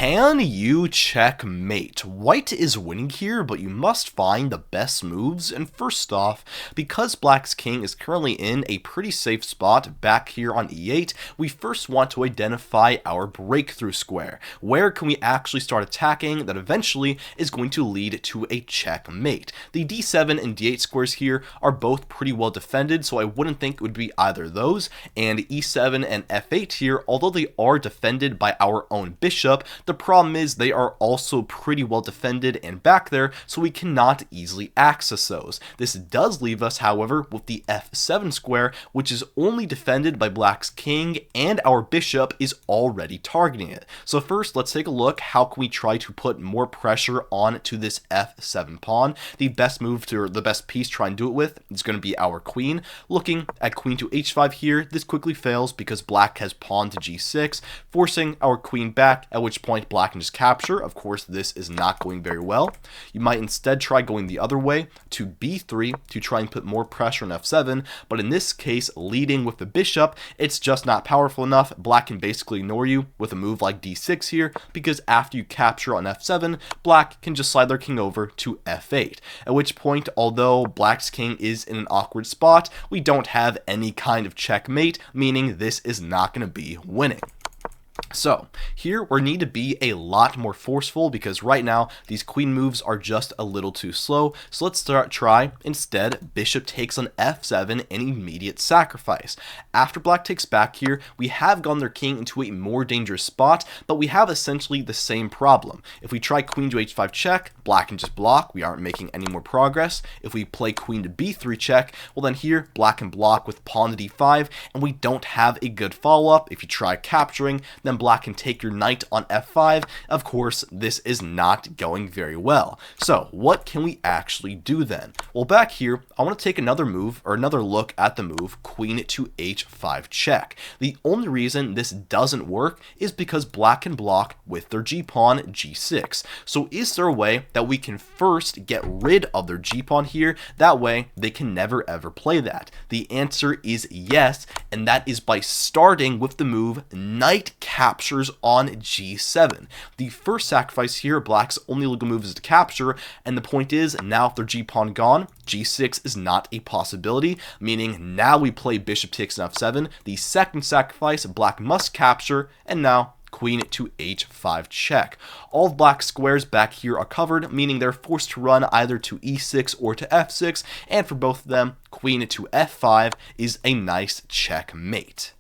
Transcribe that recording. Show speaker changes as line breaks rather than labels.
Can you checkmate? White is winning here, but you must find the best moves. And first off, because Black's king is currently in a pretty safe spot back here on e8, we first want to identify our breakthrough square. Where can we actually start attacking that eventually is going to lead to a checkmate? The d7 and d8 squares here are both pretty well defended, so I wouldn't think it would be either of those. And e7 and f8 here, although they are defended by our own bishop, the problem is they are also pretty well defended and back there, so we cannot easily access those. This does leave us, however, with the f7 square, which is only defended by Black's king, and our bishop is already targeting it. So first, let's take a look. How can we try to put more pressure on to this f7 pawn? The best move to, or the best piece to try and do it with is going to be our queen. Looking at queen to h5 here, this quickly fails because Black has pawn to g6, forcing our queen back, at which point Black can just capture. Of course, this is not going very well. You might instead try going the other way to b3 to try and put more pressure on f7, but in this case, leading with the bishop, it's just not powerful enough. Black can basically ignore you with a move like d6 here, because after you capture on f7, Black can just slide their king over to f8, at which point, although Black's king is in an awkward spot, we don't have any kind of checkmate, meaning this is not going to be winning. So here we need to be a lot more forceful because right now these queen moves are just a little too slow. So let's try instead bishop takes on f7 and immediate sacrifice. After Black takes back here, we have gone their king into a more dangerous spot, but we have essentially the same problem. If we try queen to h5 check, Black can just block. We aren't making any more progress. If we play queen to b3 check, well then here Black can block with pawn to d5, and we don't have a good follow-up. If you try capturing, then Black can take your knight on f5. Of course, this is not going very well. So what can we actually do then? Well, back here, I want to take another move, or another look at the move queen to h5 check. The only reason this doesn't work is because Black can block with their g-pawn g6. So is there a way that we can first get rid of their g-pawn here? That way they can never ever play that. The answer is yes, and that is by starting with the move knight captures on g7. The first sacrifice here, Black's only legal move is to capture, and the point is now if their g-pawn gone, g6 is not a possibility, meaning now we play bishop takes on f7. The second sacrifice, Black must capture, and now queen to h5 check. All of Black's squares back here are covered, meaning they're forced to run either to e6 or to f6, and for both of them, queen to f5 is a nice checkmate.